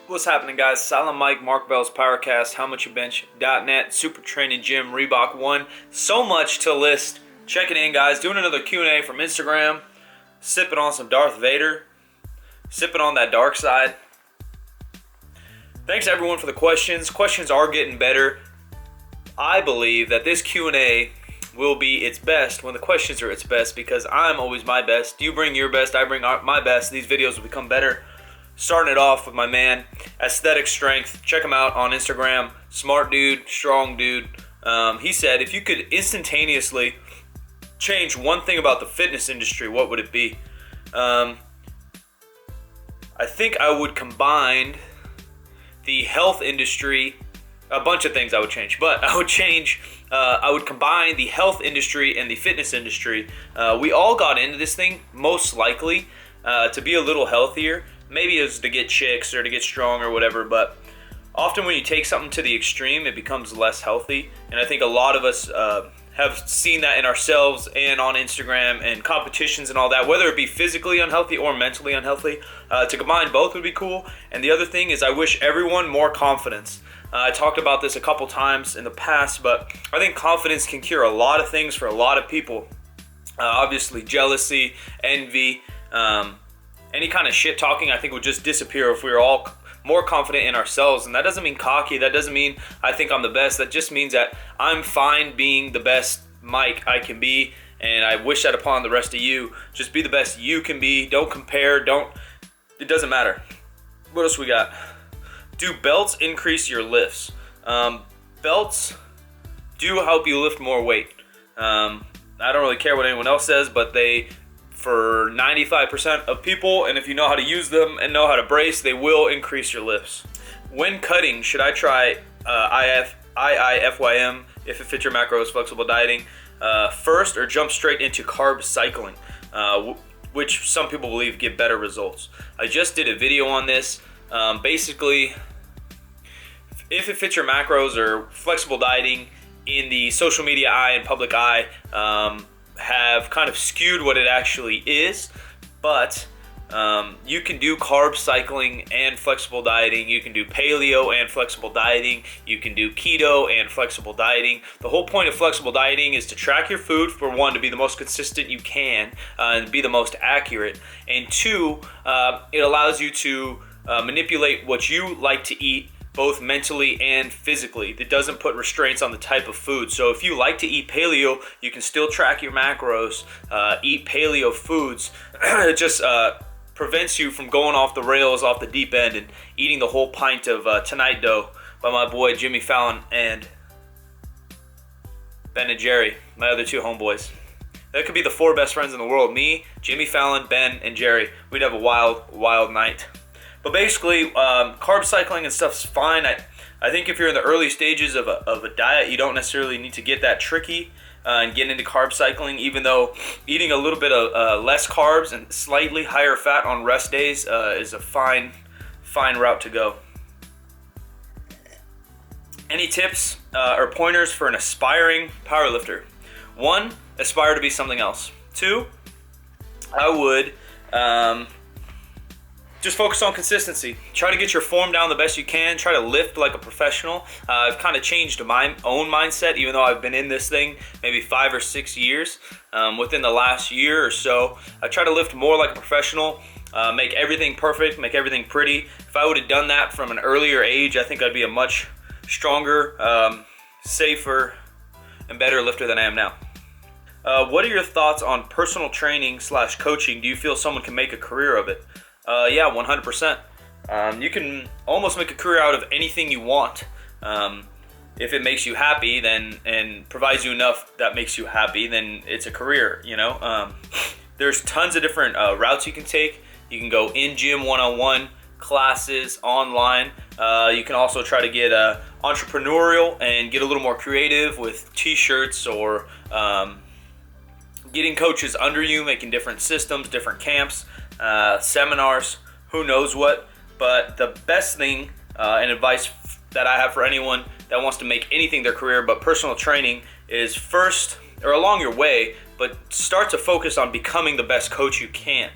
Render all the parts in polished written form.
What's happening, guys? Silent Mike, Mark Bell's Powercast, HowMuchYouBench.net, Super Training Gym, Reebok One. So much to list. Check it in, guys. Doing another Q&A from Instagram. Sipping on some Darth Vader. Sipping on that dark side. Thanks everyone for the questions. Questions are getting better. I believe that this Q&A will be its best when the questions are its best, because I'm always my best. You bring your best, I bring my best. These videos will become better. Starting it off with my man, Aesthetic Strength. Check him out on Instagram. Smart dude, strong dude. He said, if you could instantaneously change one thing about the fitness industry, what would it be? I think I would combine the health industry. A bunch of things I would change, but I would combine the health industry and the fitness industry. We all got into this thing, most likely, to be a little healthier. Maybe it was to get chicks or to get strong or whatever, but often when you take something to the extreme, it becomes less healthy. And I think a lot of us have seen that in ourselves and on Instagram and competitions and all that, whether it be physically unhealthy or mentally unhealthy. To combine both would be cool. And the other thing is, I wish everyone more confidence. I talked about this a couple times in the past, but I think confidence can cure a lot of things for a lot of people. Obviously, jealousy, envy, any kind of shit talking, I think would just disappear if we were all more confident in ourselves. And that doesn't mean cocky. That doesn't mean I think I'm the best. That just means that I'm fine being the best Mike I can be. And I wish that upon the rest of you. Just be the best you can be. Don't compare. It doesn't matter. What else we got? Do belts increase your lifts? Belts do help you lift more weight. I don't really care what anyone else says, but for 95% of people, and if you know how to use them and know how to brace, they will increase your lifts. When cutting, should I try IIFYM if it fits your macros, flexible dieting, first, or jump straight into carb cycling, which some people believe give better results? I just did a video on this. Basically, if it fits your macros or flexible dieting in the social media eye and public eye, have kind of skewed what it actually is, but you can do carb cycling and flexible dieting. You can do paleo and flexible dieting. You can do keto and flexible dieting. The whole point of flexible dieting is to track your food, for one, to be the most consistent you can and be the most accurate, and two, it allows you to manipulate what you like to eat, both mentally and physically. It doesn't put restraints on the type of food. So if you like to eat paleo, you can still track your macros, eat paleo foods. It just prevents you from going off the rails, off the deep end, and eating the whole pint of Tonight Dough by my boy Jimmy Fallon and Ben and Jerry, my other two homeboys. That could be the four best friends in the world. Me, Jimmy Fallon, Ben, and Jerry. We'd have a wild, wild night. But basically, carb cycling and stuff's fine. I think if you're in the early stages of a diet, you don't necessarily need to get that tricky and get into carb cycling, even though eating a little bit of less carbs and slightly higher fat on rest days is a fine route to go. Any tips or pointers for an aspiring powerlifter? 1, aspire to be something else. 2, I would just focus on consistency. Try to get your form down the best you can. Try to lift like a professional. I've kind of changed my own mindset, even though I've been in this thing maybe 5 or 6 years. Within the last year or so, I try to lift more like a professional, make everything perfect, make everything pretty. If I would have done that from an earlier age, I think I'd be a much stronger, safer, and better lifter than I am now. What are your thoughts on personal training / coaching? Do you feel someone can make a career of it? Yeah, 100%. You can almost make a career out of anything you want. If it makes you happy, then, and provides you enough that makes you happy, then it's a career, you know? There's tons of different routes you can take. You can go in gym one-on-one, classes, online. You can also try to get entrepreneurial and get a little more creative with t-shirts or getting coaches under you, making different systems, different camps, seminars, who knows what. But the best thing and advice that I have for anyone that wants to make anything their career but personal training is, first, or along your way, but start to focus on becoming the best coach you can.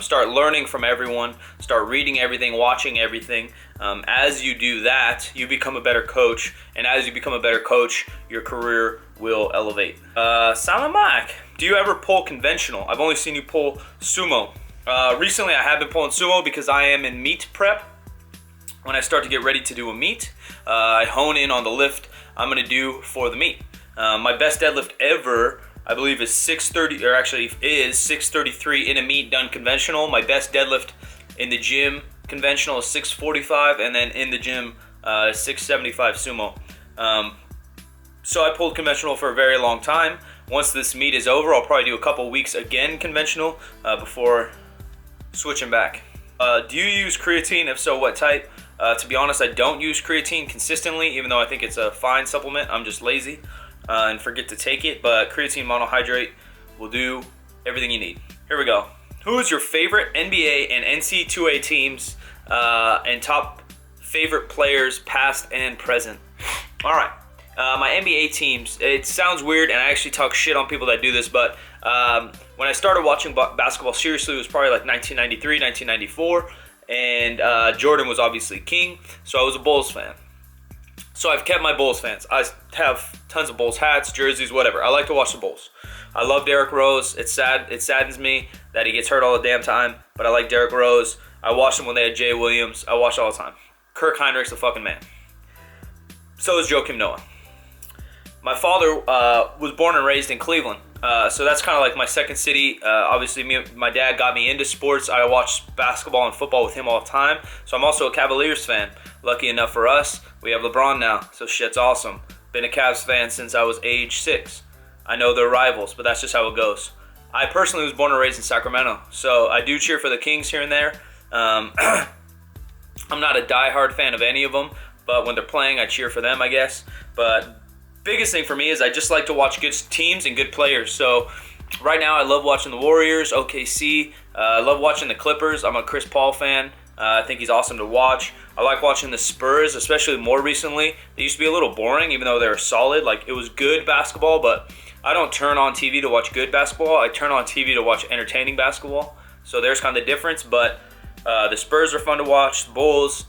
Start learning from everyone. Start reading everything, watching everything. As you do that, you become a better coach. And as you become a better coach, your career will elevate. Silent Mike, do you ever pull conventional? I've only seen you pull sumo. Recently, I have been pulling sumo because I am in meet prep. When I start to get ready to do a meet, I hone in on the lift I'm going to do for the meet. My best deadlift ever, I believe, is 630, or actually is 633 in a meet done conventional. My best deadlift in the gym conventional is 645, and then in the gym 675 sumo. So I pulled conventional for a very long time. Once this meet is over, I'll probably do a couple weeks again conventional before switching back. Do you use creatine? If so, what type? To be honest, I don't use creatine consistently, even though I think it's a fine supplement. I'm just lazy and forget to take it, but creatine monohydrate will do everything you need. Here we go. Who is your favorite NBA and NCAA teams and top favorite players past and present? All right. My NBA teams, it sounds weird, and I actually talk shit on people that do this, but when I started watching basketball seriously, it was probably like 1993, 1994, and Jordan was obviously king, so I was a Bulls fan. So I've kept my Bulls fans. I have tons of Bulls hats, jerseys, whatever. I like to watch the Bulls. I love Derrick Rose. It's sad. It saddens me that he gets hurt all the damn time, but I like Derrick Rose. I watched him when they had Jay Williams. I watch all the time. Kirk Heinrich's a fucking man. So is Joakim Noah. My father was born and raised in Cleveland, so that's kind of like my second city. Obviously, my dad got me into sports. I watched basketball and football with him all the time, so I'm also a Cavaliers fan. Lucky enough for us, we have LeBron now, so shit's awesome. Been a Cavs fan since I was age 6. I know they're rivals, but that's just how it goes. I personally was born and raised in Sacramento, so I do cheer for the Kings here and there. I'm not a diehard fan of any of them, but when they're playing, I cheer for them, I guess. But biggest thing for me is I just like to watch good teams and good players. So right now I love watching the Warriors, OKC. I love watching the Clippers. I'm a Chris Paul fan. I think he's awesome to watch. I like watching the Spurs, especially more recently. They used to be a little boring, even though they were solid. Like, it was good basketball, but I don't turn on TV to watch good basketball. I turn on TV to watch entertaining basketball. So there's kind of the difference. But the Spurs are fun to watch. The Bulls.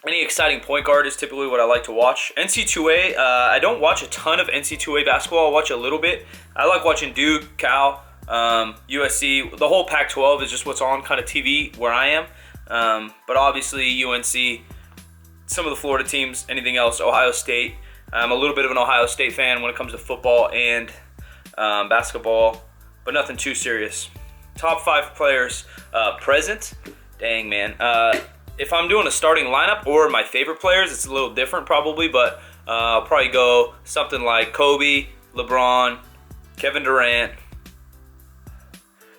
Any exciting point guard is typically what I like to watch. NC2A, I don't watch a ton of NC2A basketball. I watch a little bit. I like watching Duke, Cal, USC. The whole Pac-12 is just what's on kind of TV where I am. But obviously UNC, some of the Florida teams, anything else, Ohio State. I'm a little bit of an Ohio State fan when it comes to football and basketball, but nothing too serious. Top 5 players present. Dang, man. If I'm doing a starting lineup or my favorite players, it's a little different probably, but I'll probably go something like Kobe, LeBron, Kevin Durant.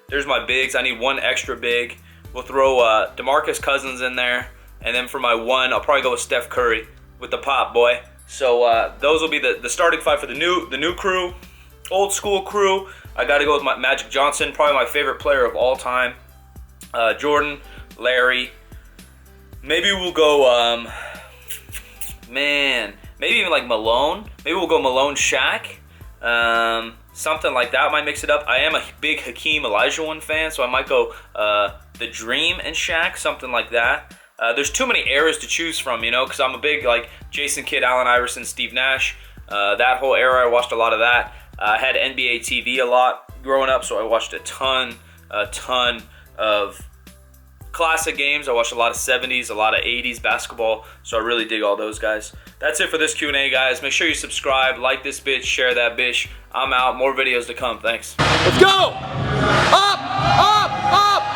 There's my bigs. I need one extra big. We'll throw DeMarcus Cousins in there. And then for my one, I'll probably go with Steph Curry with the pop, boy. So those will be the starting 5 for the new crew. Old school crew, I got to go with my Magic Johnson, probably my favorite player of all time. Jordan, Larry. Maybe we'll go, maybe even like Malone. Maybe we'll go Malone, Shaq. Something like that might mix it up. I am a big Hakeem Olajuwon fan, so I might go The Dream and Shaq, something like that. There's too many eras to choose from, because I'm a big, like, Jason Kidd, Allen Iverson, Steve Nash. That whole era, I watched a lot of that. I had NBA TV a lot growing up, so I watched a ton of classic games. I watched a lot of 70s, a lot of 80s basketball, so I really dig all those guys. That's it for this Q&A, guys. Make sure you subscribe, like this bitch, share that bitch. I'm out. More videos to come. Thanks. Let's go! Up! Up! Up!